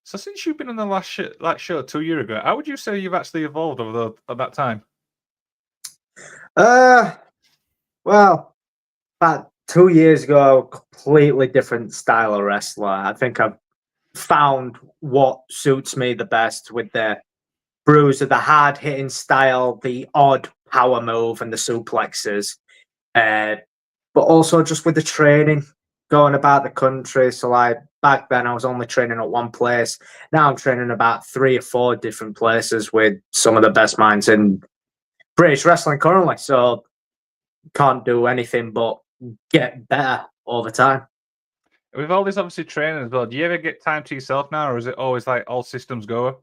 So since you've been on the last show 2 years ago, how would you say you've actually evolved over that time? Uh, well, about 2 years ago, completely different style of wrestler. I think I've found what suits me the best with the bruiser, the hard hitting style, the odd power move, and the suplexes. Uh, but also just with the training, going about the country. So, like back then, I was only training at one place. Now I'm training about 3 or 4 different places with some of the best minds in British wrestling currently. So, can't do anything but get better over time. With all this obviously training as well, do you ever get time to yourself now, or is it always like all systems go?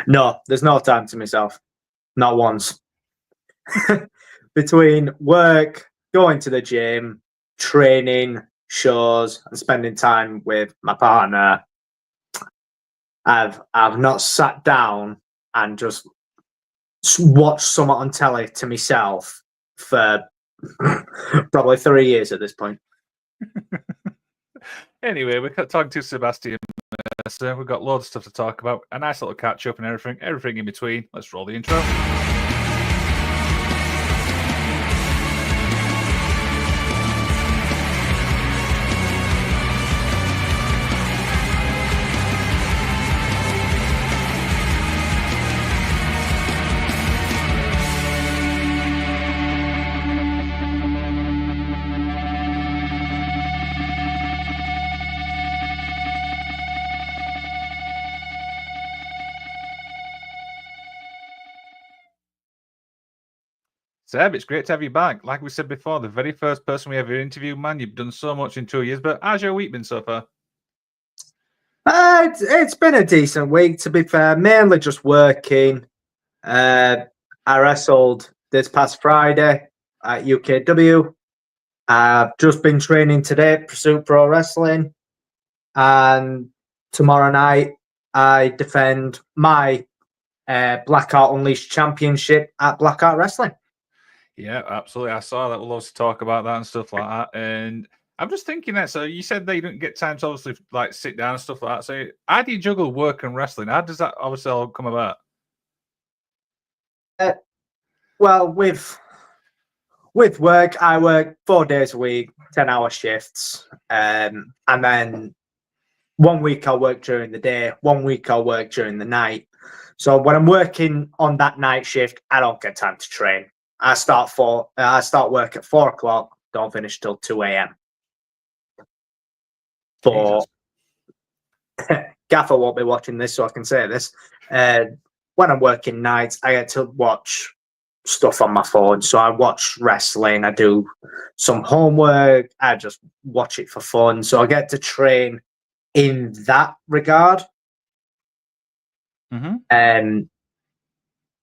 No, there's no time to myself. Not once. Between work, going to the gym, training, shows, and spending time with my partner, I've not sat down and just watched something on telly to myself for probably 3 years at this point. Anyway, we're talking to Sebastian Mercer. We've got loads of stuff to talk about. A nice little catch up and everything in between. Let's roll the intro. Seb, it's great to have you back. Like we said before, the very first person we ever interviewed, man. You've done so much in 2 years, but how's your week been so far? It's been a decent week, to be fair. Mainly just working. I wrestled this past Friday at UKW. I've just been training today at Pursuit Pro Wrestling. And tomorrow night, I defend my Blackheart Unleashed Championship at Blackheart Wrestling. Yeah, absolutely. I saw that. We'll also talk about that and stuff like that. And I'm just thinking that. So you said that you didn't get time to obviously like sit down and stuff like that. So how do you juggle work and wrestling? How does that obviously all come about? Well, with work, I work 4 days a week, 10-hour shifts, and then 1 week I'll work during the day, 1 week I'll work during the night. So when I'm working on that night shift, I don't get time to train. I start work at 4 o'clock, don't finish till 2 a.m. For Gaffer won't be watching this, so I can say this. When I'm working nights, I get to watch stuff on my phone. So I watch wrestling, I do some homework, I just watch it for fun. So I get to train in that regard. Mm-hmm. And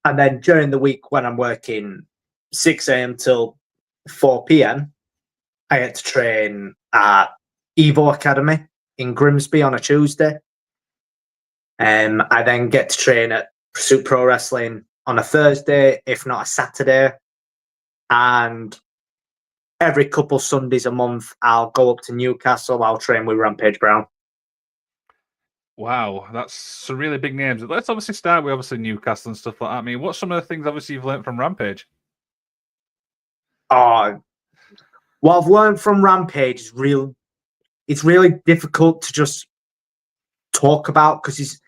then during the week when I'm working 6 a.m. till 4 p.m., I get to train at Evo Academy in Grimsby on a Tuesday. I then get to train at Pursuit Pro Wrestling on a Thursday, if not a Saturday. And every couple Sundays a month, I'll go up to Newcastle. I'll train with Rampage Brown. Wow, that's some really big names. Let's obviously start with obviously Newcastle and stuff like that. I mean, what's some of the things obviously you've learned from Rampage? What I've learned from Rampage is it's really difficult to just talk about because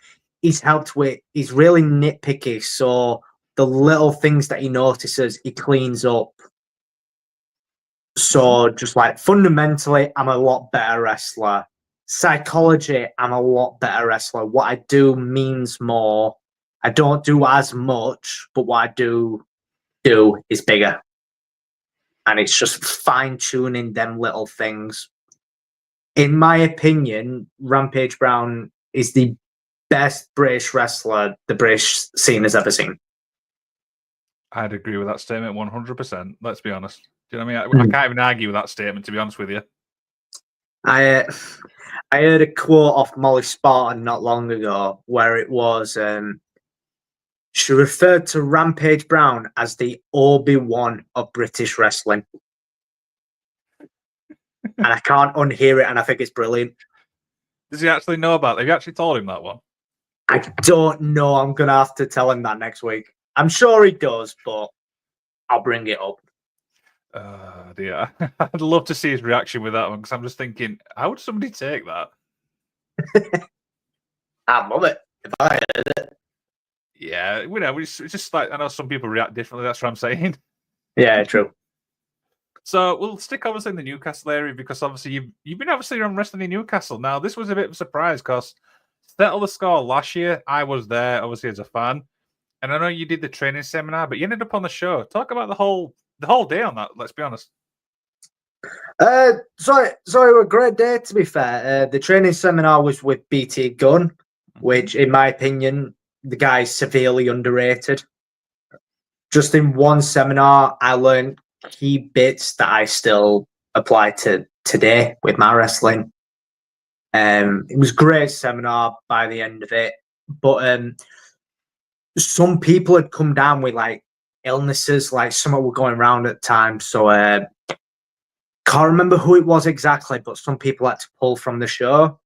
he's helped with, he's really nitpicky. So the little things that he notices, he cleans up. So just like fundamentally, I'm a lot better wrestler. Psychology, I'm a lot better wrestler. What I do means more. I don't do as much, but what I do is bigger. And it's just fine tuning them little things. In my opinion, Rampage Brown is the best British wrestler the British scene has ever seen. I'd agree with that statement 100%. Let's be honest. Do you know what I mean? I can't even argue with that statement, to be honest with you. I heard a quote off Molly Spartan not long ago where it was, she referred to Rampage Brown as the Obi-Wan of British wrestling. And I can't unhear it, and I think it's brilliant. Does he actually know about it? Have you actually told him that one? I don't know. I'm going to have to tell him that next week. I'm sure he does, but I'll bring it up. Dear. I'd love to see his reaction with that one because I'm just thinking, how would somebody take that? I love it. If I heard it. Yeah, it's just like, I know some people react differently. That's what I'm saying. Yeah, true. So we'll stick obviously in the Newcastle area because obviously you've been obviously on wrestling in Newcastle. Now this was a bit of a surprise because Settle the Score last year, I was there obviously as a fan, and I know you did the training seminar, but you ended up on the show. Talk about the whole day on that. Let's be honest. Sorry, a great day to be fair. The training seminar was with BT Gunn, which, in my opinion, the guy's severely underrated. Just in one seminar, I learned key bits that I still apply to today with my wrestling. It was a great seminar by the end of it, but some people had come down with like illnesses, like some were going around at the time. So can't remember who it was exactly, but some people had to pull from the show.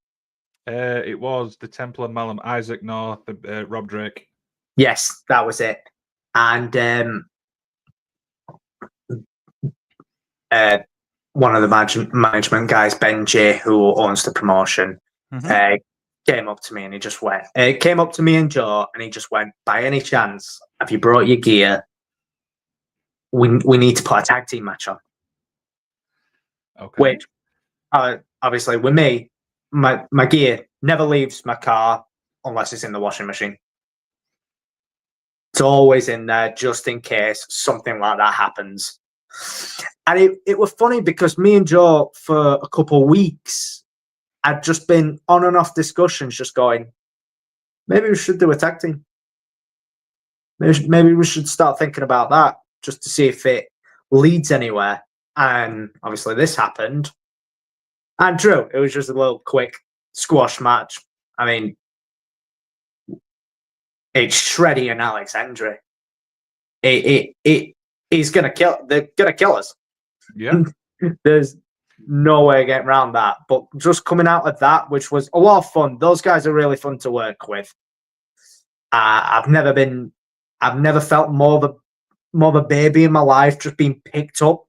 It was the Temple of Malum, Isaac North, Rob Drake. Yes, that was it. And one of the management guys, Ben J, who owns the promotion, came up to me and he just went, came up to me and Joe and he just went, by any chance, have you brought your gear? We need to put a tag team match on. Okay. Which, obviously, with me, my gear never leaves my car unless it's in the washing machine. It's always in there just in case something like that happens. And it was funny because me and Joe, for a couple of weeks, had just been on and off discussions, just going, maybe we should do a tag team. Maybe we should start thinking about that just to see if it leads anywhere. And obviously this happened. And true, it was just a little quick squash match. I mean, it's Shreddy and Alex Andre. He's gonna kill. They're gonna kill us. Yeah. There's no way getting around that. But just coming out of that, which was a lot of fun. Those guys are really fun to work with. I've never felt more of a baby in my life, just being picked up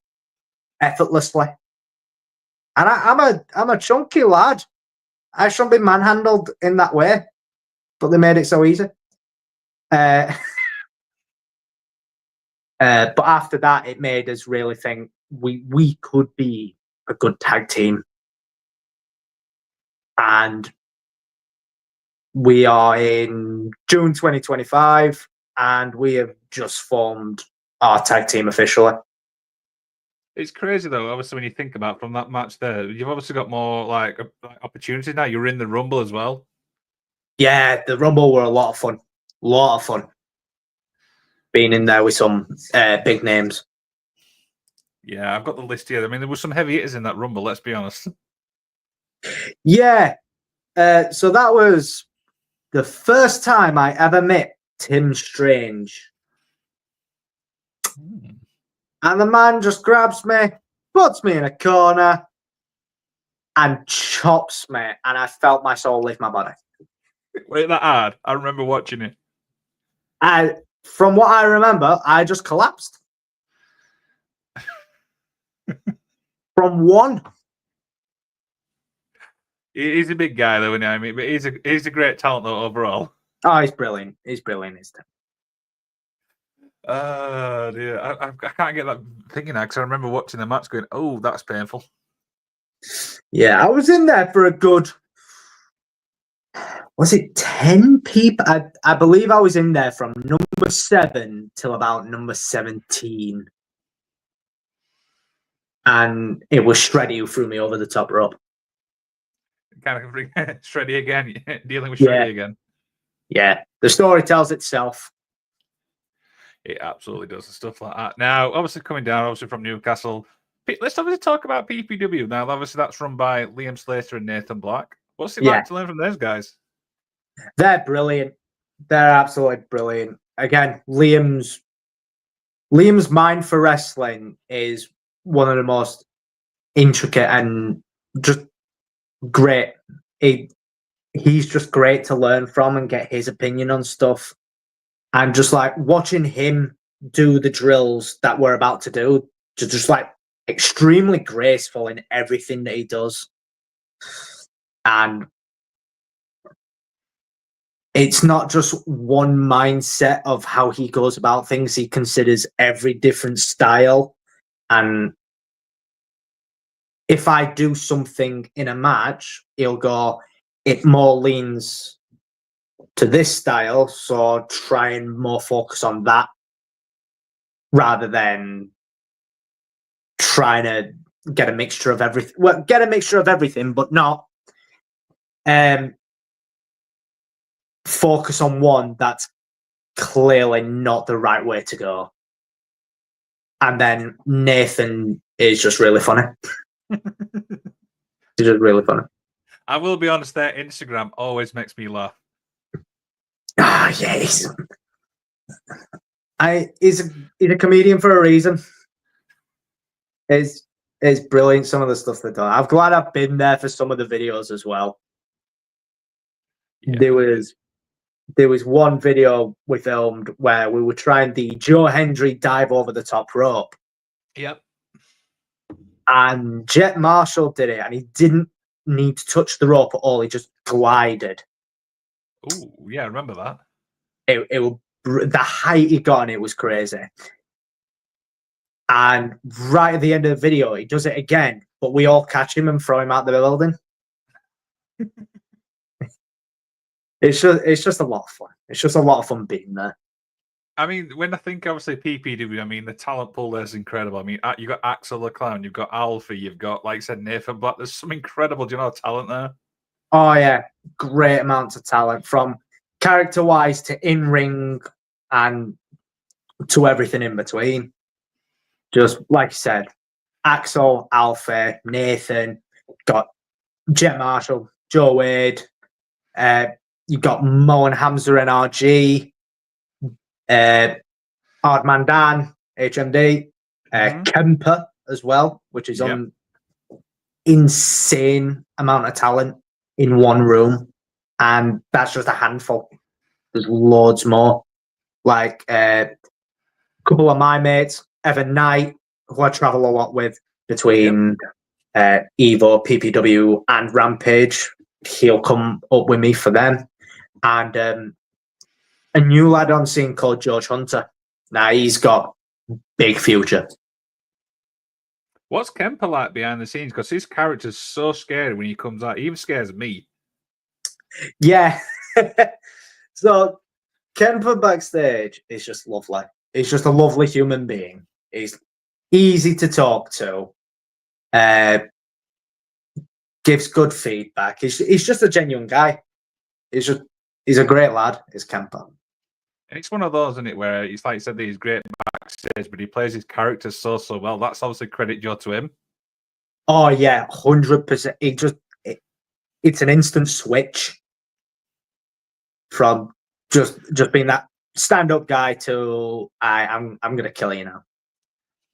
effortlessly. And I'm a chunky lad. I shouldn't be manhandled in that way, but they made it so easy. But after that, it made us really think we could be a good tag team. And we are in June 2025, and we have just formed our tag team officially. It's crazy though. Obviously, when you think about from that match there, you've obviously got more like opportunities now. You're in the Rumble as well. Yeah, the Rumble were a lot of fun. Being in there with some big names. Yeah, I've got the list here. I mean, there were some heavy hitters in that Rumble, let's be honest. Yeah. So that was the first time I ever met Tim Strange. And the man just grabs me, puts me in a corner, and chops me. And I felt my soul leave my body. Wait, that hard? I remember watching it. From what I remember, I just collapsed. From one. He's a big guy, though, I mean, but he's a great talent though overall. Oh, he's brilliant. He's brilliant, isn't he? Dear. I can't get that thinking now because I remember watching the match going, oh, that's painful. Yeah, I was in there for a good, was it 10 people? I believe I was in there from number 7 till about number 17. And it was Shreddy who threw me over the top rope. Kind of Shreddy again, dealing with Shreddy again. Yeah, the story tells itself. It absolutely does, and stuff like that. Now, obviously coming down, obviously from Newcastle, let's obviously talk about PPW. Now, obviously that's run by Liam Slater and Nathan Black. What's it like to learn from those guys? They're brilliant. They're absolutely brilliant. Again, Liam's mind for wrestling is one of the most intricate and just great. he's just great to learn from and get his opinion on stuff. And just like watching him do the drills that we're about to do, just like extremely graceful in everything that he does. And it's not just one mindset of how he goes about things. He considers every different style. And if I do something in a match, he'll go, it more leans to this style, so try and more focus on that rather than trying to get a mixture of everything. Well, get a mixture of everything, but not focus on one that's clearly not the right way to go. And then Nathan is just really funny. He's just really funny. I will be honest, their Instagram always makes me laugh. Ah, yes. He's a comedian for a reason. It's brilliant, some of the stuff they've done. I'm glad I've been there for some of the videos as well. Yeah. There was one video we filmed where we were trying the Joe Hendry dive over the top rope. Yep. And Jet Marshall did it, and he didn't need to touch the rope at all. He just glided. Oh, yeah, I remember that. It was the height he got on it was crazy. And right at the end of the video, he does it again, but we all catch him and throw him out the building. It's just a lot of fun. It's just a lot of fun being there. I mean, when I think obviously PPW, I mean the talent pool there is incredible. I mean, you've got Axel the Clown, you've got Alfie, you've got, like I said, Nathan Black. There's some incredible, talent there. Oh yeah, great amounts of talent from character-wise to in-ring and to everything in between. Just like I said, Axel, Alfie, Nathan, got Jet Marshall, Joe Wade, you got Mo and Hamza NRG, Hardman Dan, HMD, Kemper as well, which is on insane amount of talent in one room. And that's just a handful. There's loads more. Like a couple of my mates, Evan Knight, who I travel a lot with between Evo, PPW, and Rampage. He'll come up with me for them. And a new lad on scene called George Hunter. Now he's got big future. What's Kemper like behind the scenes? Because his character's so scary when he comes out. He even scares me. Yeah. So Kemper backstage is just lovely. He's just a lovely human being. He's easy to talk to. Gives good feedback. He's just a genuine guy. He's a great lad, is Kemper. And it's one of those, isn't it, where he's like you said, he's great backstage, but he plays his characters so well. That's obviously credit due to him. Oh yeah, 100%. It's an instant switch from just being that stand-up guy to I'm gonna kill you now.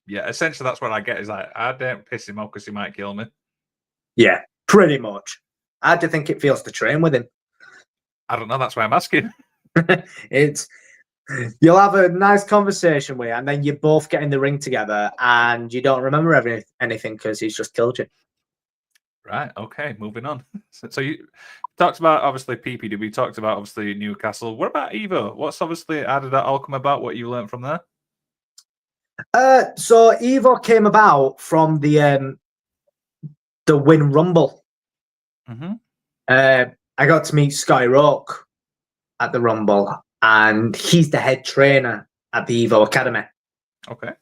Yeah, essentially that's what I get. Is like I don't piss him off because he might kill me. Yeah, pretty much. How do you think it feels to train with him? I don't know. That's why I'm asking. You'll have a nice conversation with him, and then you both get in the ring together, and you don't remember anything because he's just killed you. Right. Okay. Moving on. So you talked about obviously PPW. We talked about obviously Newcastle. What about Evo? What's obviously how did that all come about? What you learned from there? So Evo came about from the Win Rumble. Mm-hmm. I got to meet Sky Rock at the Rumble, and he's the head trainer at the Evo Academy. Okay.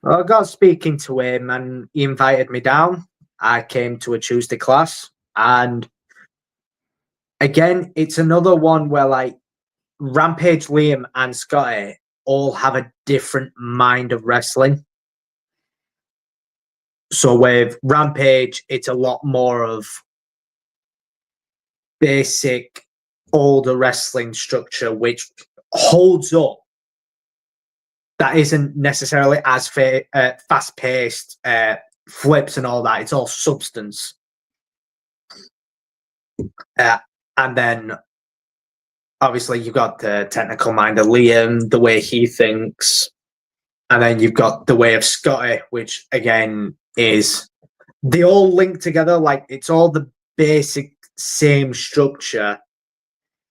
Well, I got speaking to him, and he invited me down. I came to a Tuesday class, and again, it's another one where like Rampage, Liam, and Scotty all have a different mind of wrestling. So with Rampage, it's a lot more of basic, older wrestling structure, which holds up. That isn't necessarily as fast-paced, flips and all that. It's all substance. And then obviously you've got the technical mind of Liam, the way he thinks, and then you've got the way of Scotty, which again is they all link together. Like it's all the basic same structure,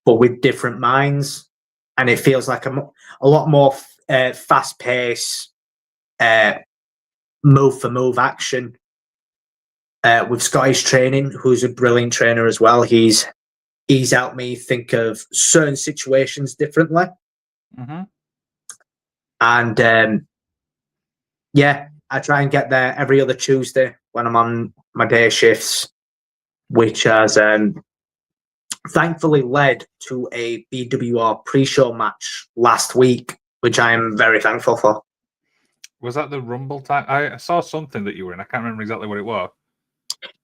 but with different minds, and it feels like a lot more fast pace, move for move action. With Scotty's training, who's a brilliant trainer as well, he's helped me think of certain situations differently. Mm-hmm. And yeah, I try and get there every other Tuesday when I'm on my day shifts, which has thankfully led to a BWR pre-show match last week, which I am very thankful for. Was that the Rumble time? I saw something that you were in. I can't remember exactly what it was.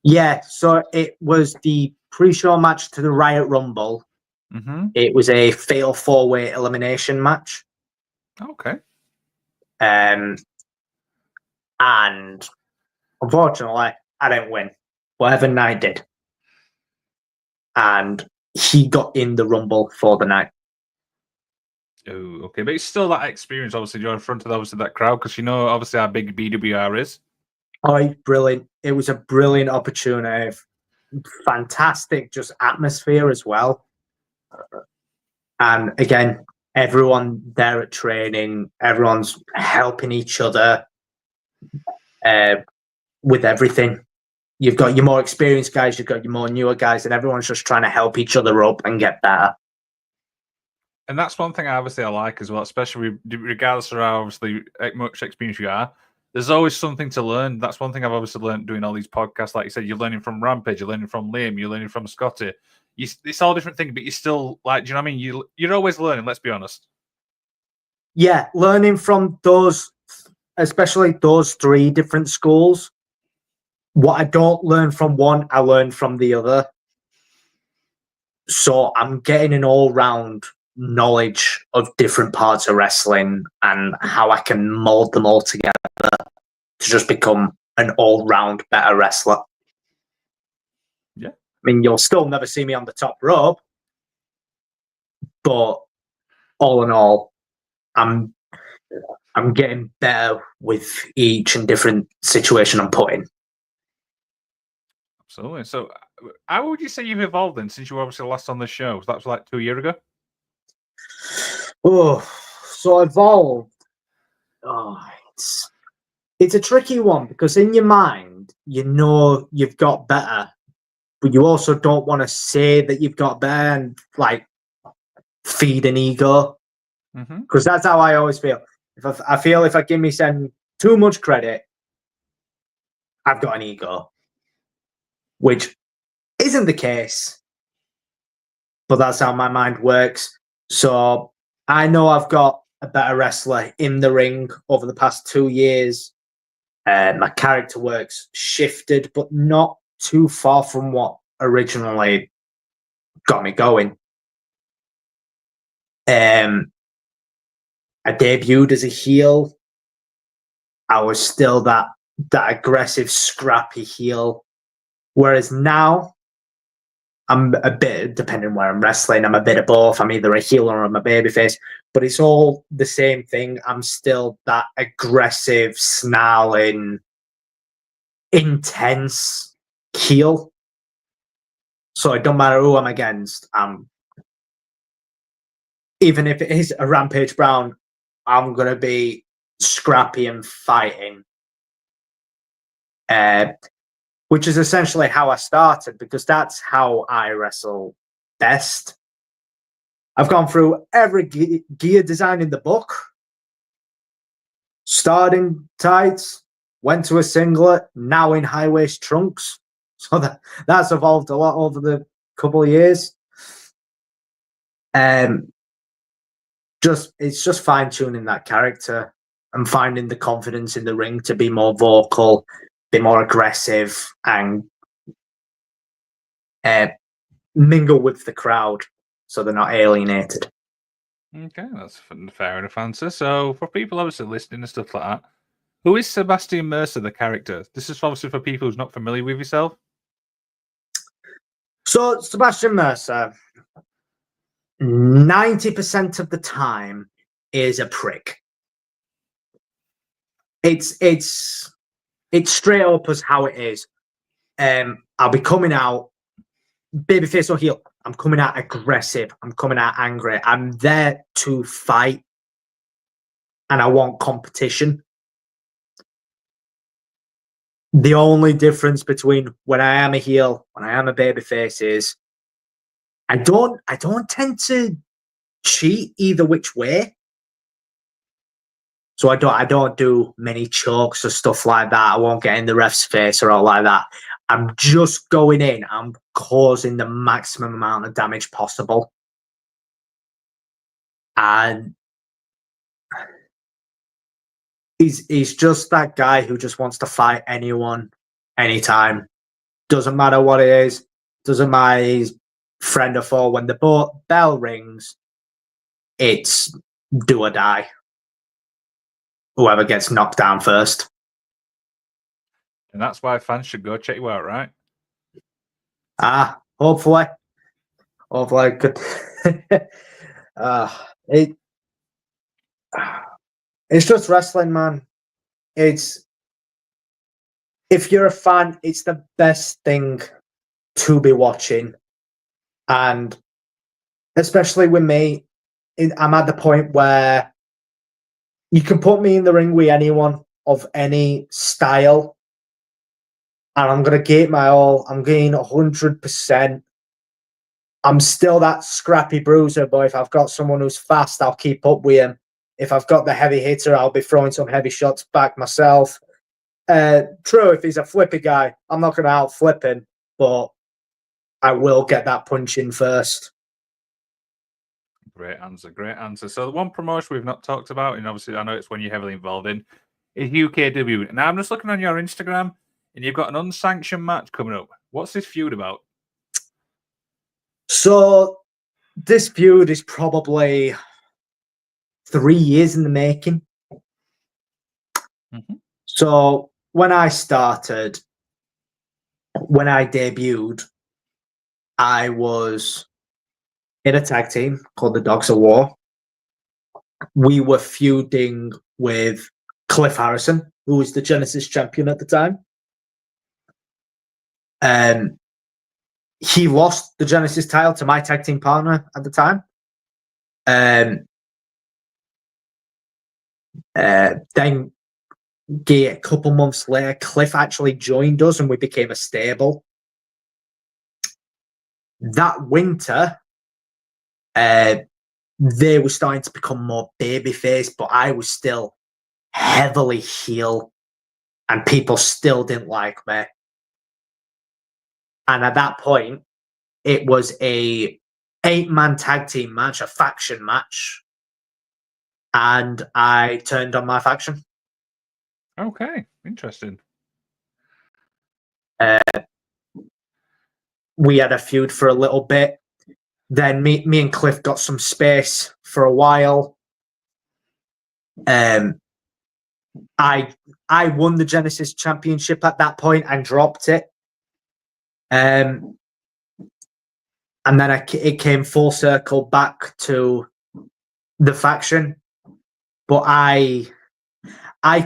Yeah, so it was the pre-show match to the Riot Rumble. Mm-hmm. It was a fatal four-way elimination match. Okay. And unfortunately, I didn't win. Whatever Knight did. And he got in the Rumble for the night. Oh, okay. But it's still that experience, obviously, you're in front of obviously that crowd, because you know, obviously, how big BWR is. Oh, brilliant. It was a brilliant opportunity. Fantastic just atmosphere as well. And again, everyone there at training, everyone's helping each other with everything. You've got your more experienced guys, you've got your more newer guys, and everyone's just trying to help each other up and get better. And that's one thing I like as well, especially regardless of how obviously much experience you are. There's always something to learn. That's one thing I've obviously learned doing all these podcasts. Like you said, you're learning from Rampage, you're learning from Liam, you're learning from Scotty. It's all different things, but you're still like, do you know what I mean? You're always learning. Let's be honest. Yeah, learning from those, especially those three different schools. What I don't learn from one, I learn from the other. So I'm getting an all-round knowledge of different parts of wrestling and how I can mold them all together to just become an all-round better wrestler. Yeah. I mean, you'll still never see me on the top rope, but all in all, I'm getting better with each and different situation I'm put in. Absolutely. So, how would you say you've evolved then since you were obviously last on the show? That was like 2 years ago. Oh, so evolved. Oh, it's a tricky one because in your mind, you know you've got better, but you also don't want to say that you've got better and like feed an ego. Because that's how I always feel. I feel if I give myself too much credit, I've got an ego, which isn't the case, but that's how my mind works. So I know I've got a better wrestler in the ring over the past 2 years. My character work's shifted, but not too far from what originally got me going. I debuted as a heel. I was still that aggressive, scrappy heel. Whereas now, I'm a bit, depending where I'm wrestling, I'm a bit of both. I'm either a heel or I'm a babyface, but it's all the same thing. I'm still that aggressive, snarling, intense heel. So it don't matter who I'm against. Even if it is a Rampage Brown, I'm going to be scrappy and fighting. Which is essentially how I started, because that's how I wrestle best. I've gone through every gear design in the book. Starting tights, went to a singlet, now in high-waist trunks. So that's evolved a lot over the couple of years. It's just fine-tuning that character and finding the confidence in the ring to be more vocal, be more aggressive, and mingle with the crowd so they're not alienated. Okay, that's a fair enough answer. So, for people obviously listening and stuff like that, who is Sebastian Mercer, the character? This is obviously for people who's not familiar with yourself. So Sebastian Mercer, 90% of the time, is a prick. It's straight up as how it is. I'll be coming out babyface or heel. I'm coming out aggressive. I'm coming out angry. I'm there to fight, and I want competition. The only difference between when I am a heel, when I am a babyface, is I don't tend to cheat either which way. So I don't do many chokes or stuff like that. I won't get in the ref's face or all like that. I'm just going in. I'm causing the maximum amount of damage possible. And he's just that guy who just wants to fight anyone, anytime. Doesn't matter what it is. Doesn't matter his friend or foe. When the bell rings, it's do or die. Whoever gets knocked down first. And that's why fans should go check you out, right? Hopefully I could. It's just wrestling, man. If you're a fan, it's the best thing to be watching. And especially with me, I'm at the point where you can put me in the ring with anyone of any style, and I'm going to give it my all. I'm getting 100%. I'm still that scrappy bruiser, but if I've got someone who's fast, I'll keep up with him. If I've got the heavy hitter, I'll be throwing some heavy shots back myself. True, if he's a flippy guy, I'm not going to out-flip him, but I will get that punch in first. Great answer, great answer. So the one promotion we've not talked about, and obviously I know it's one you're heavily involved in, is UKW. Now I'm just looking on your Instagram, and you've got an unsanctioned match coming up. What's this feud about? So this feud is probably 3 years in the making. Mm-hmm. So when I started, when I debuted, I was in a tag team called the Dogs of War. We were feuding with Cliff Harrison, who was the Genesis champion at the time. He lost the Genesis title to my tag team partner at the time. Then a couple months later, Cliff actually joined us and we became a stable. That winter, they were starting to become more babyface, but I was still heavily heel, and people still didn't like me. And at that point, it was a 8-man tag team match, a faction match, and I turned on my faction. Okay, interesting. We had a feud for a little bit. Then me and Cliff got some space for a while. I won the Genesis Championship at that point and dropped it. And then it came full circle back to the faction. But I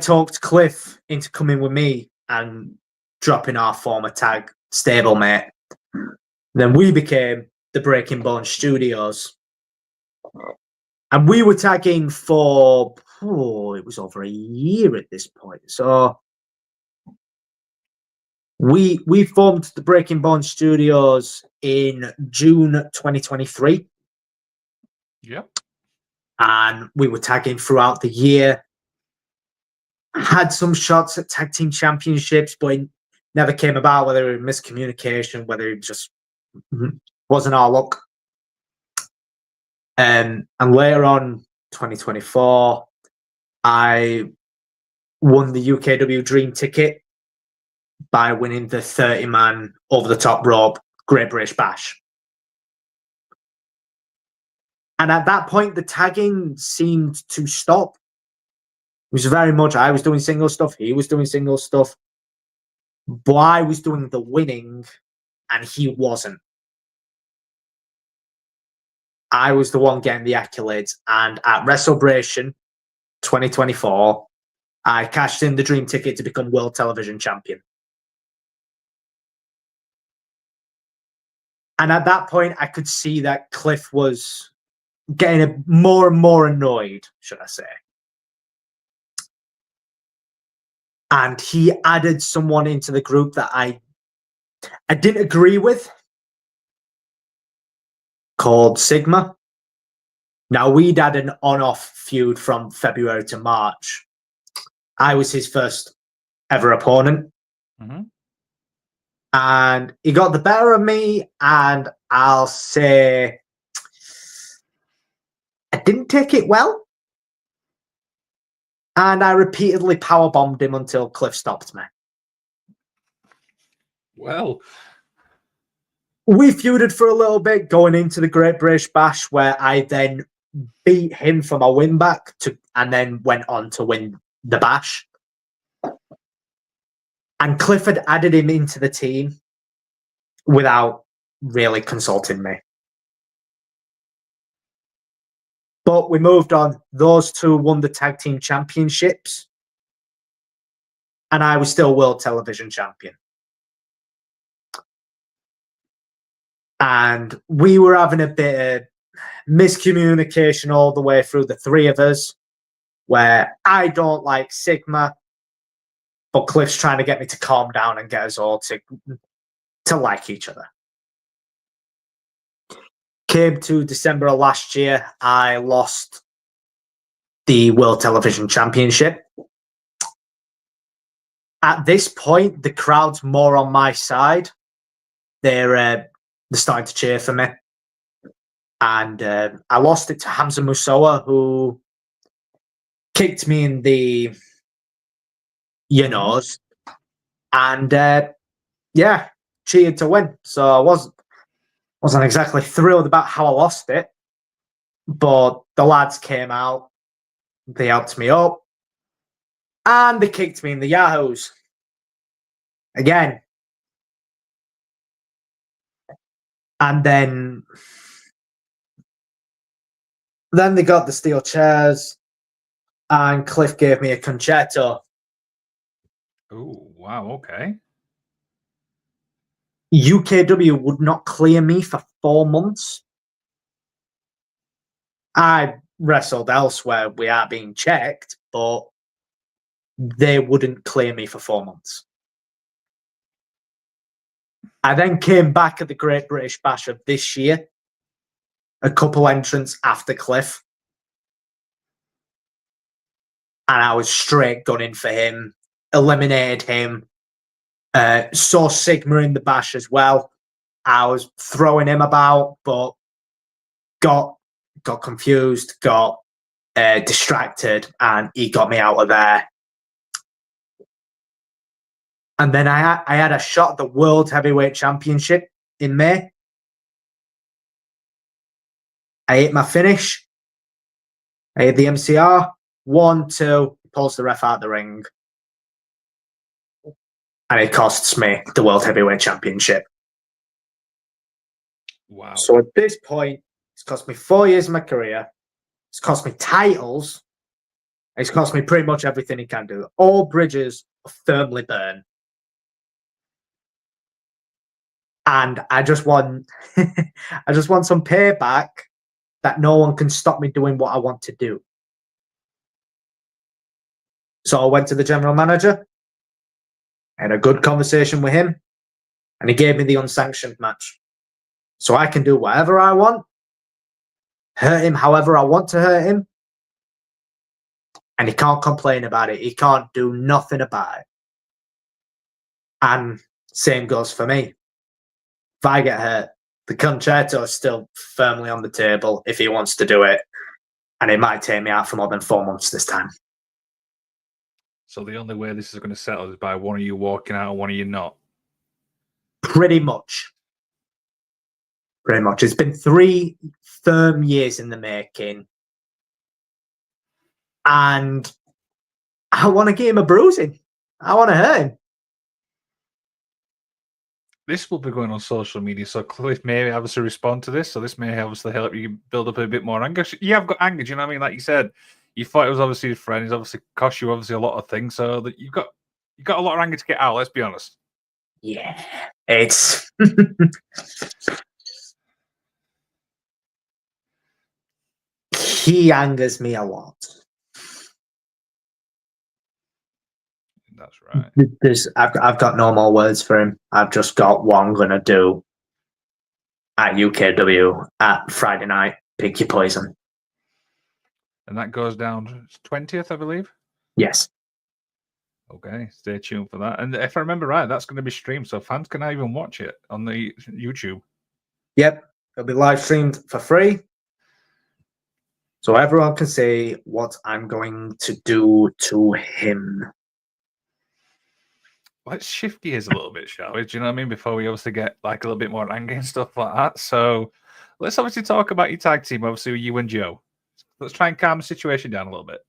talked Cliff into coming with me and dropping our former tag stablemate. Then we became the Breaking Bone Studios. And we were tagging for, it was over a year at this point. So we formed the Breaking Bone Studios in June 2023. Yep. And we were tagging throughout the year. Had some shots at tag team championships, but it never came about, whether it was miscommunication, whether it just wasn't our luck. And later on, 2024, I won the UKW Dream Ticket by winning the 30-man over-the-top rope Great British Bash. And at that point, the tagging seemed to stop. It was very much, I was doing single stuff, he was doing single stuff, but I was doing the winning and he wasn't. I was the one getting the accolades. And at WrestleBration 2024, I cashed in the dream ticket to become World Television Champion. And at that point, I could see that Cliff was getting more and more annoyed, should I say. And he added someone into the group that I didn't agree with, called Sigma. Now, we'd had an on-off feud from February to March. I was his first ever opponent. Mm-hmm. And he got the better of me, and I'll say I didn't take it well. And I repeatedly powerbombed him until Cliff stopped me. Well, we feuded for a little bit going into the Great British Bash, where I then beat him for my win back and then went on to win the Bash. And Cliff had added him into the team without really consulting me. But we moved on. Those two won the tag team championships. And I was still world television champion. And we were having a bit of miscommunication all the way through, the three of us, where I don't like Sigma, but Cliff's trying to get me to calm down and get us all to like each other. Came to December of last year, I lost the World Television Championship. At this point, the crowd's more on my side. They're starting to cheer for me. And I lost it to Hamza Musawa, who kicked me in the you-knows. And yeah, cheered to win. So I wasn't exactly thrilled about how I lost it. But the lads came out. They helped me up. And they kicked me in the yahoos. Again. And then they got the steel chairs. And Cliff gave me a concerto. Oh, wow, okay. UKW would not clear me for 4 months. I wrestled elsewhere. We are being checked, but they wouldn't clear me for 4 months. I then came back at the Great British Bash of this year, a couple entrants after Cliff. And I was straight gunning for him, eliminated him, saw Sigma in the Bash as well. I was throwing him about, but got confused, got distracted, and he got me out of there. And then I had a shot at the World Heavyweight Championship in May. I hit my finish. I hit the MCR. 1, 2, pulls the ref out the ring. And it costs me the World Heavyweight Championship. Wow. So at this point, it's cost me 4 years of my career. It's cost me titles. It's cost me pretty much everything he can do. All bridges are firmly burned. And I just want some payback that no one can stop me doing what I want to do. So I went to the general manager, had a good conversation with him, and he gave me the unsanctioned match. So I can do whatever I want, hurt him however I want to hurt him, and he can't complain about it. He can't do nothing about it. And same goes for me. If I get hurt, the concerto is still firmly on the table if he wants to do it, and it might take me out for more than 4 months this time. So the only way this is going to settle is by one of you walking out and one of you not? Pretty much. Pretty much. It's been 3 firm years in the making. And I want to give him a bruising. I want to hurt him. this will be going on social media, so Cliff may obviously respond to this. So this may obviously help you build up a bit more anger. You have got anger, do you know what I mean? Like you said, you thought it was obviously your friend. He's obviously cost you obviously a lot of things, so that you've got a lot of anger to get out. Let's be honest. Yeah, it's he angers me a lot. That's right. I've got no more words for him. I've just got what I'm gonna do at UKW at Friday night. Pick your poison. And that goes down 20th, I believe. Yes. Okay, stay tuned for that. And if I remember right, that's going to be streamed, so fans can even watch it on the YouTube. Yep, it'll be live streamed for free, so everyone can see what I'm going to do to him. Let's shift gears a little bit, shall we? Do you know what I mean? Before we obviously get like a little bit more angry and stuff like that. So let's obviously talk about your tag team, obviously with you and Joe. Let's try and calm the situation down a little bit.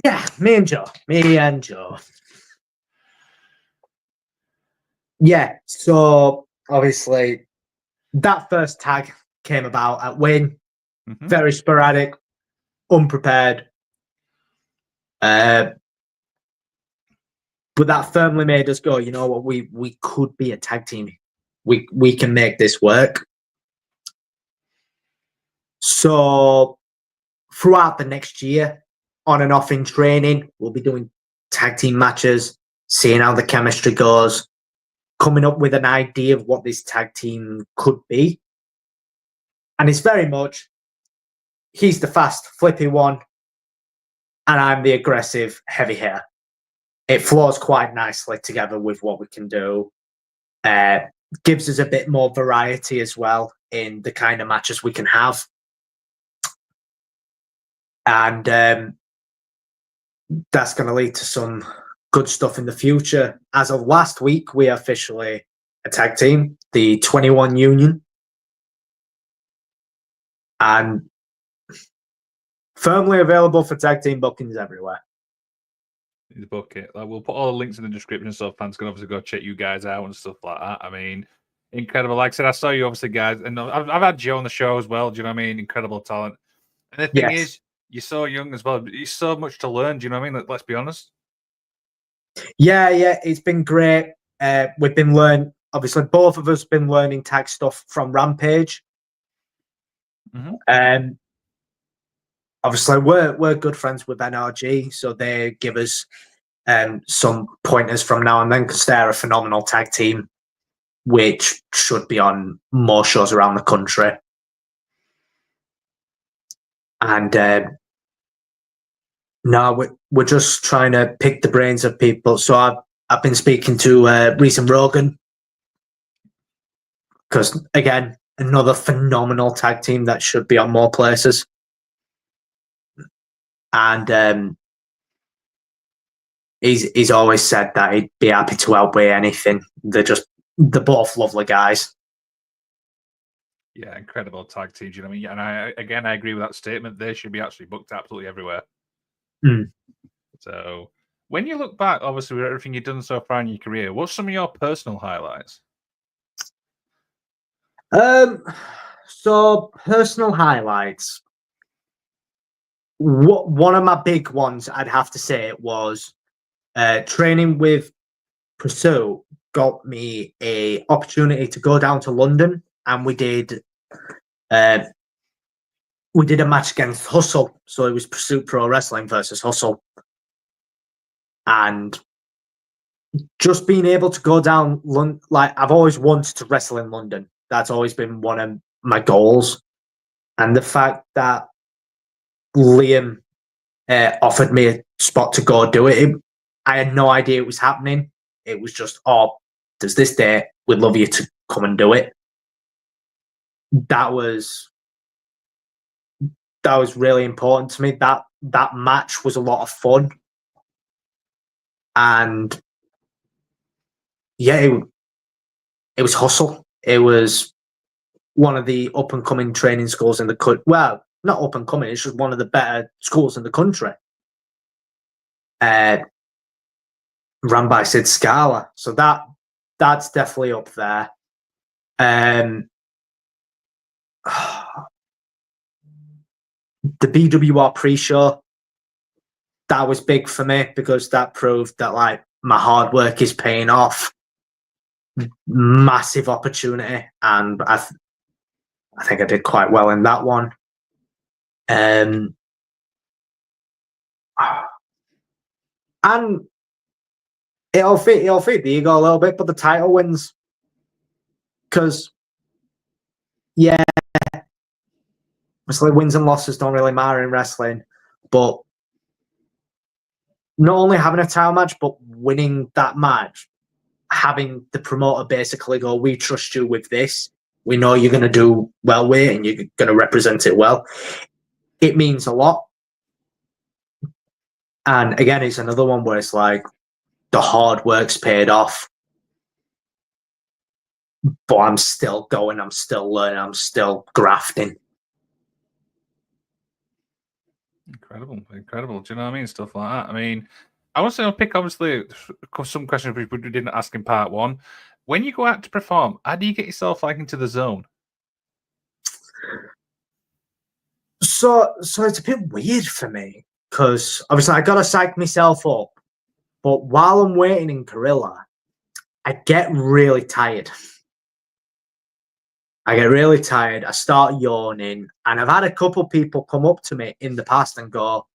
Yeah, me and Joe. Yeah, so obviously that first tag came about at Win. Very sporadic, unprepared. But that firmly made us go, you know what, we could be a tag team. We can make this work. So throughout the next year, on and off in training, we'll be doing tag team matches, seeing how the chemistry goes, coming up with an idea of what this tag team could be. And it's very much, he's the fast, flippy one, and I'm the aggressive, heavy hitter. It flows quite nicely together with what we can do. Gives us a bit more variety as well in the kind of matches we can have. And that's going to lead to some good stuff in the future. As of last week, we are officially a tag team, the 21 Union. And firmly available for tag team bookings everywhere. Book it. Like, we'll put all the links in the description so fans can obviously go check you guys out and stuff like that. I mean, incredible. Like I said, I saw you obviously, guys, and I've had Joe on the show as well. Do you know what I mean? Incredible talent. And the thing is, you're so young as well. You're so much to learn. Do you know what I mean? Let's be honest. Yeah, it's been great. We've been learning. Obviously, both of us been learning tag stuff from Rampage. Obviously, we're good friends with NRG, so they give us some pointers from now and then because they're a phenomenal tag team, which should be on more shows around the country. And no, we're just trying to pick the brains of people. So I've been speaking to Reese and Rogan because, again, another phenomenal tag team that should be on more places. And he's always said that he'd be happy to help with anything. They're both lovely guys. Yeah, incredible tag teams. You know what I mean? And I agree with that statement. They should be actually booked absolutely everywhere. So when you look back, obviously, with everything you've done so far in your career, what's some of your personal highlights? So personal highlights. One of my big ones, I'd have to say, was training with Pursuit got me a opportunity to go down to London, and we did a match against Hustle. So it was Pursuit Pro Wrestling versus Hustle, and just being able to go down London, like I've always wanted to wrestle in London. That's always been one of my goals, and the fact that Liam offered me a spot to go do it. I had no idea it was happening. It was just, there's this day. We'd love you to come and do it. That was really important to me. That match was a lot of fun, and yeah, it was Hustle. It was one of the up and coming training schools in the country. Well, not up and coming. It's just one of the better schools in the country. Run by Sid Scala. So that that's definitely up there. The BWR pre-show, that was big for me because that proved that like my hard work is paying off. Massive opportunity, and I think I did quite well in that one. And it'll feed the ego a little bit, but the title wins. Because yeah, obviously wins and losses don't really matter in wrestling, but not only having a title match, but winning that match, having the promoter basically go, "We trust you with this. We know you're going to do well with it, and you're going to represent it well." It means a lot. And again, it's another one where it's like the hard work's paid off, but I'm still going, I'm still learning, I'm still grafting. Incredible. Do you know what I mean? Stuff like that. I mean, I want to pick obviously some questions people didn't ask in part one. When you go out to perform, how do you get yourself like into the zone? So it's a bit weird for me because obviously I gotta psych myself up, but while I'm waiting in Gorilla, I get really tired. I start yawning, and I've had a couple people come up to me in the past and go,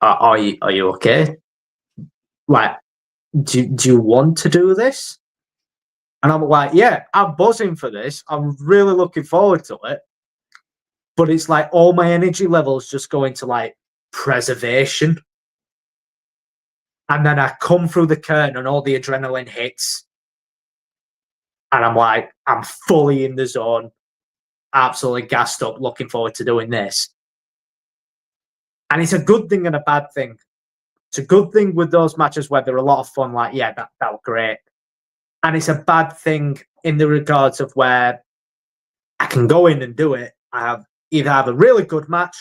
are you okay? Like, do you want to do this? And I'm like, yeah, I'm buzzing for this. I'm really looking forward to it. But it's like all my energy levels just go into like preservation. And then I come through the curtain and all the adrenaline hits. And I'm like, I'm fully in the zone, absolutely gassed up, looking forward to doing this. And it's a good thing and a bad thing. It's a good thing with those matches where they're a lot of fun, like, yeah, that was great. And it's a bad thing in the regards of where I can go in and do it. I either have a really good match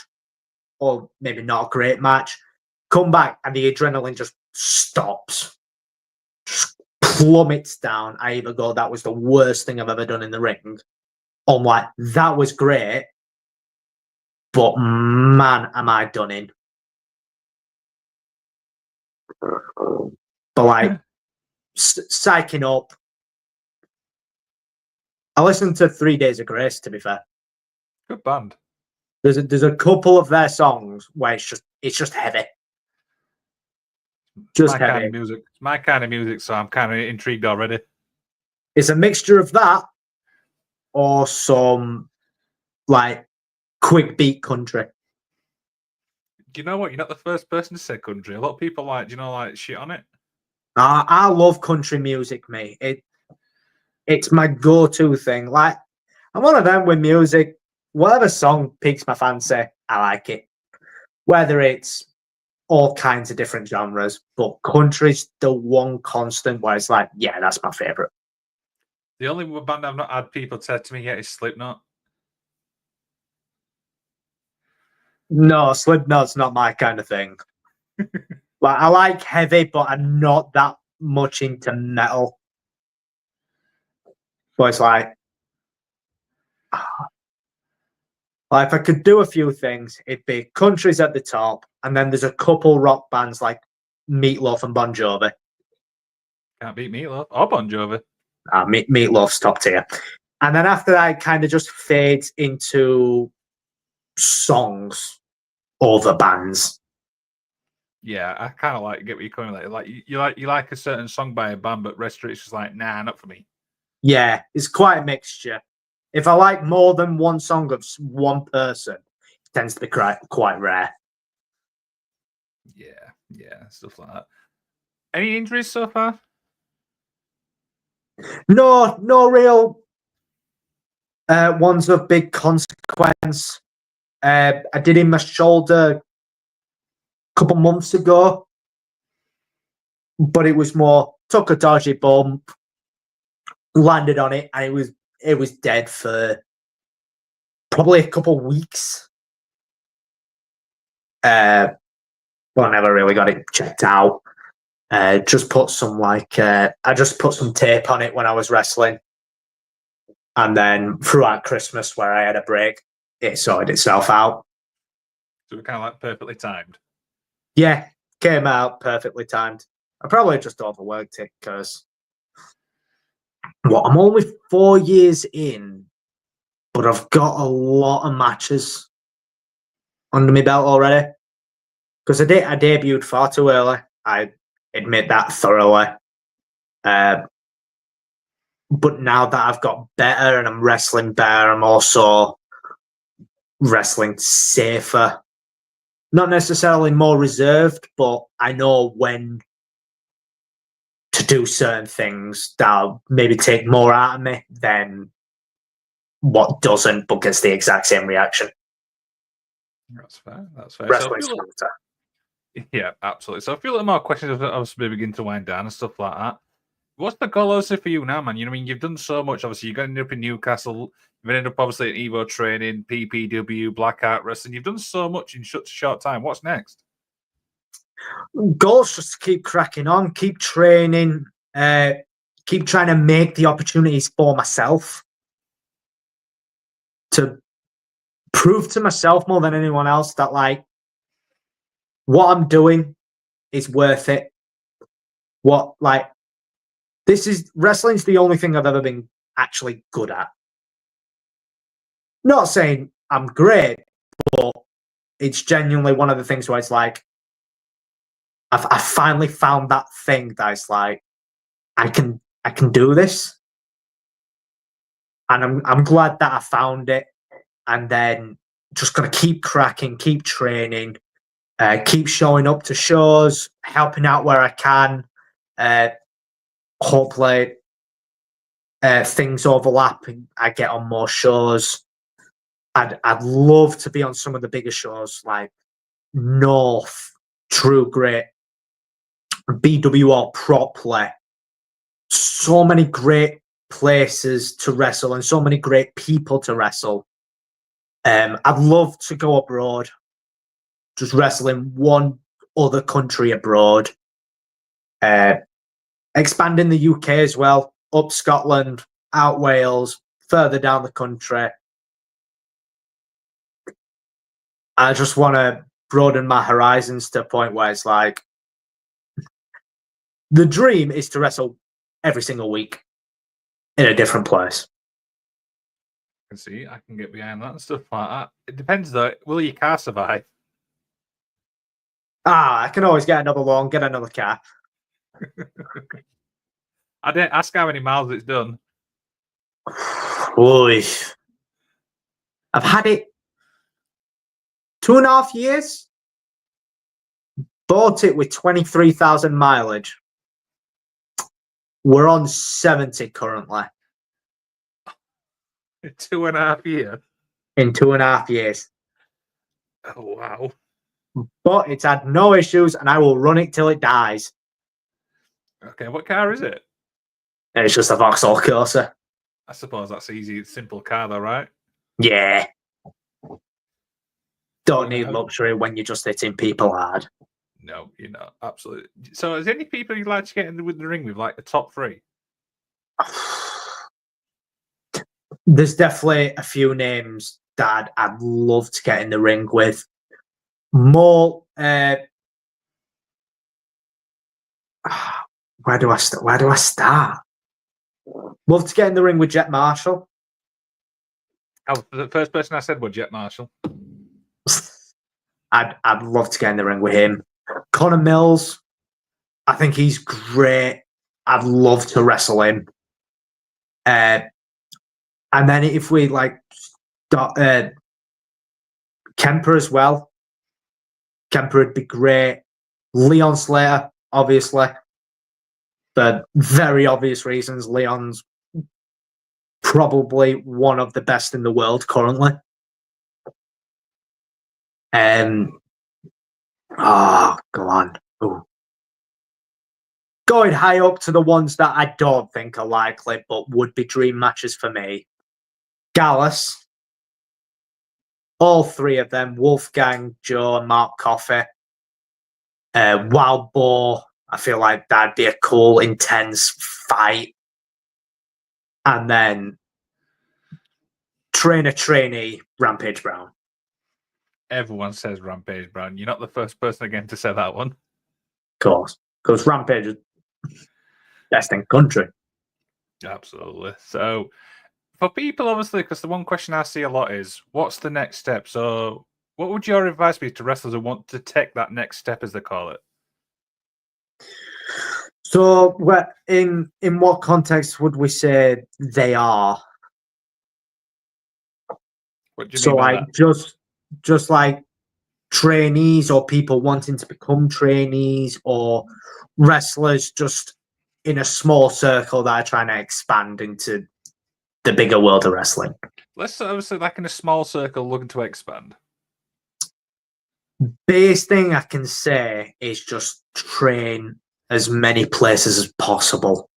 or maybe not a great match, come back and the adrenaline just stops, just plummets down. I either go, that was the worst thing I've ever done in the ring. I'm like, that was great, but man, am I done in. But like, psyching up. I listened to 3 Days of Grace, to be fair. Good band. There's a couple of their songs where it's just heavy. Just heavy. Kind of music. It's my kind of music, so I'm kind of intrigued already. It's a mixture of that or some like quick beat country. Do you know what? You're not the first person to say country. A lot of people like, like shit on it. I love country music, mate. It's my go-to thing. Like, I'm one of them with music. Whatever song piques my fancy, I like it. Whether it's all kinds of different genres, but country's the one constant where it's like, yeah, that's my favorite. The only band I've not had people say to me yet is Slipknot. No, Slipknot's not my kind of thing. Like, I like heavy, but I'm not that much into metal. But it's like if I could do a few things, it'd be country's at the top, and then there's a couple rock bands like Meatloaf and Bon Jovi. Can't beat Meatloaf or Bon Jovi. Meatloaf's top tier. And then after that, it kind of just fades into songs over bands. Yeah, I kind of get what you're coming at. Like you like a certain song by a band, but rest of it's just like, nah, not for me. Yeah, it's quite a mixture. If I like more than one song of one person, it tends to be quite rare. Yeah, stuff like that. Any injuries so far? No real ones of big consequence. I did in my shoulder a couple months ago, but it was more took a dodgy bump, landed on it, and it was dead for probably a couple weeks. But I never really got it checked out. Just put some I just put some tape on it when I was wrestling, and then throughout Christmas, where I had a break, it sorted itself out. So we're kind of like perfectly timed. Yeah, came out perfectly timed. I probably just overworked it because I'm only 4 years in, but I've got a lot of matches under my belt already. Because I debuted far too early. I admit that thoroughly. But now that I've got better and I'm wrestling better, I'm also wrestling safer. Not necessarily more reserved, but I know when to do certain things that'll maybe take more out of me than what doesn't, but gets the exact same reaction. That's fair. That's fair. Wrestling So smarter. yeah, absolutely. So a few little more questions as we begin to wind down and stuff like that. What's the goal obviously for you now, man? You know, I mean, you've done so much. Obviously, you're going to end up in Newcastle. You've ended up obviously at Evo training, PPW, Black Wrestling. You've done so much in such a short time. What's next? Goals just to keep cracking on, keep training, keep trying to make the opportunities for myself to prove to myself more than anyone else that like what I'm doing is worth it. This is wrestling's the only thing I've ever been actually good at. Not saying I'm great, but it's genuinely one of the things where it's like I finally found that thing that is like I can do this, and I'm glad that I found it. And then just gonna keep cracking, keep training, keep showing up to shows, helping out where I can. Hopefully, things overlap and I get on more shows. I'd love to be on some of the bigger shows like North, True Grit, BWR Prop Play. So many great places to wrestle and so many great people to wrestle. I'd love to go abroad, just wrestle in one other country abroad. Expand in the UK as well, up Scotland, out Wales, further down the country. I just want to broaden my horizons to a point where it's like the dream is to wrestle every single week in a different place. I can see, I can get behind that and stuff like that. It depends though. Will your car survive? I can always get another one, get another car. I didn't ask how many miles it's done. Oy. I've had it 2.5 years. Bought it with 23,000 mileage. We're on 70 currently. 2.5 years? In 2.5 years. Oh, wow. But it's had no issues and I will run it till it dies. Okay, what car is it? And it's just a Vauxhall Corsa. I suppose that's easy. It's simple car though, right? Yeah. Don't need luxury when you're just hitting people hard. No, you're not. Absolutely. So, is there any people you'd like to get in the ring with, like the top three? There's definitely a few names that I'd love to get in the ring with. More. Where do I start? Love to get in the ring with Jet Marshall. Oh, the first person I said was Jet Marshall. I'd love to get in the ring with him. Connor Mills, I think he's great. I'd love to wrestle him. And then if we like Kemper as well, Kemper would be great. Leon Slater, obviously, for very obvious reasons. Leon's probably one of the best in the world currently. Go on. Ooh. Going high up to the ones that I don't think are likely, but would be dream matches for me. Gallus. All three of them, Wolfgang, Joe, and Mark Coffey. Wild Boar, I feel like that'd be a cool, intense fight. And then trainee, Rampage Brown. Everyone says Rampage Brown. You're not the first person again to say that one. Of course. Because Rampage is best in country. Absolutely. So, for people, obviously, because the one question I see a lot is, what's the next step? So, what would your advice be to wrestlers who want to take that next step, as they call it? So, in what context would we say they are? What do you mean by like that? just like trainees or people wanting to become trainees or wrestlers just in a small circle that are trying to expand into the bigger world of wrestling. Let's obviously like in a small circle looking to expand. Biggest thing I can say is just train as many places as possible.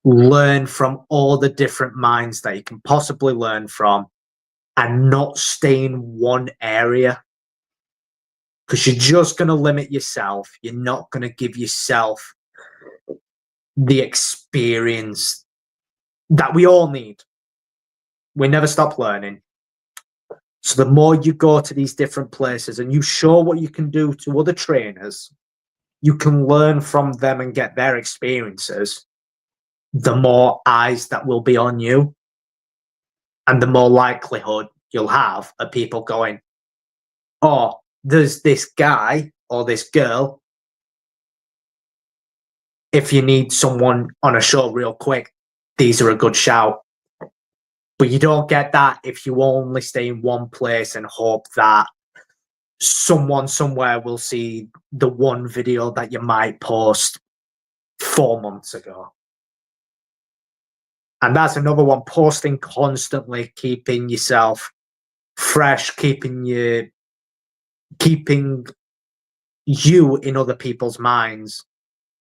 Learn from all the different minds that you can possibly learn from and not stay in one area. Because you're just going to limit yourself. You're not going to give yourself the experience that we all need. We never stop learning. So the more you go to these different places and you show what you can do to other trainers, you can learn from them and get their experiences, the more eyes that will be on you and the more likelihood you'll have of people going, oh, there's this guy or this girl. If you need someone on a show real quick, these are a good shout. But you don't get that if you only stay in one place and hope that someone somewhere will see the one video that you might post 4 months ago. And that's another one, posting constantly, keeping yourself fresh, keeping you in other people's minds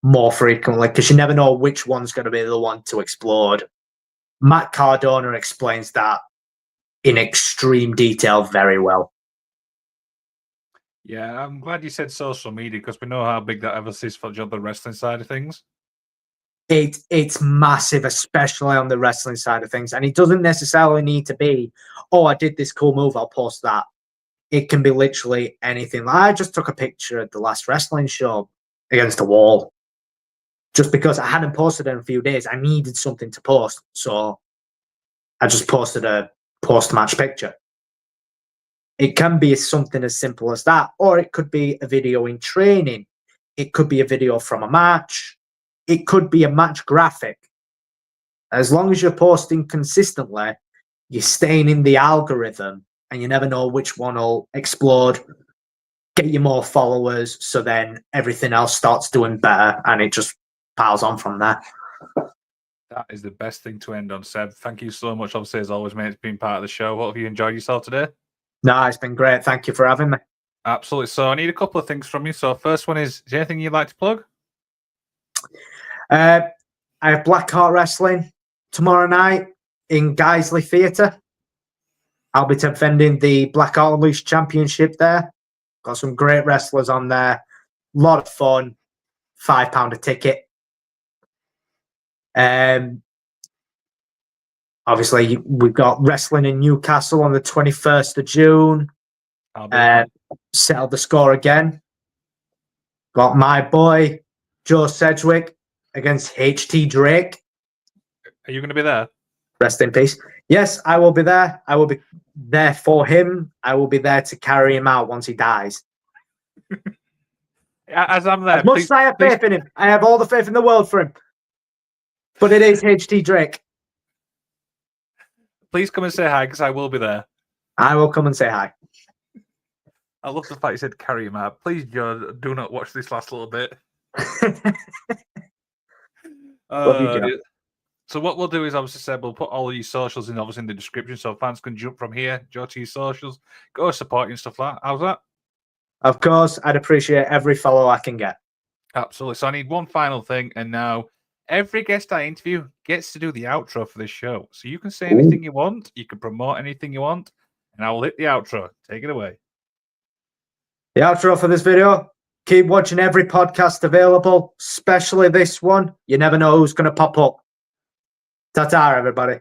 more frequently, because you never know which one's going to be the one to explode. Matt Cardona explains that in extreme detail very well. Yeah, I'm glad you said social media because we know how big that ever is for the wrestling side of things. It's massive, especially on the wrestling side of things. And it doesn't necessarily need to be, oh, I did this cool move, I'll post that. It can be literally anything. I just took a picture at the last wrestling show against a wall. Just because I hadn't posted in a few days, I needed something to post. So I just posted a post-match picture. It can be something as simple as that, or it could be a video in training. It could be a video from a match. It could be a match graphic. As long as you're posting consistently, you're staying in the algorithm and you never know which one will explode, get you more followers, so then everything else starts doing better and it just piles on from there. That is the best thing to end on, Seb. Thank you so much, obviously, as always, mate. It's been part of the show. What have you enjoyed yourself today? No, it's been great. Thank you for having me. Absolutely. So I need a couple of things from you. So first one is there anything you'd like to plug? I have Blackheart Wrestling tomorrow night in Guiseley Theatre. I'll be defending the Blackheart Unleashed Championship there. Got some great wrestlers on there. A lot of fun. £5 a ticket. Obviously, we've got wrestling in Newcastle on the 21st of June. Settled the score again. Got my boy, Joe Sedgwick, against HT Drake. Are you going to be there? Rest in peace. Yes, I will be there. I will be there for him. I will be there to carry him out once he dies. As I'm there, as much as I have faith in him, I have all the faith in the world for him. But it is HT Drake. Please come and say hi, because I will be there. I will come and say hi. I love the fact you said carry him out. Please, Joe, do not watch this last little bit. So what we'll do is, obviously, Seb, we'll put all of your socials in, obviously, in the description, so fans can jump from here, go to your socials, go support you and stuff like that. How's that? Of course, I'd appreciate every follow I can get. Absolutely. So I need one final thing, and now every guest I interview gets to do the outro for this show. So you can say anything you want, you can promote anything you want, and I will hit the outro. Take it away. The outro for this video Keep watching every podcast available, especially this one. You never know who's going to pop up. Ta-ta, everybody.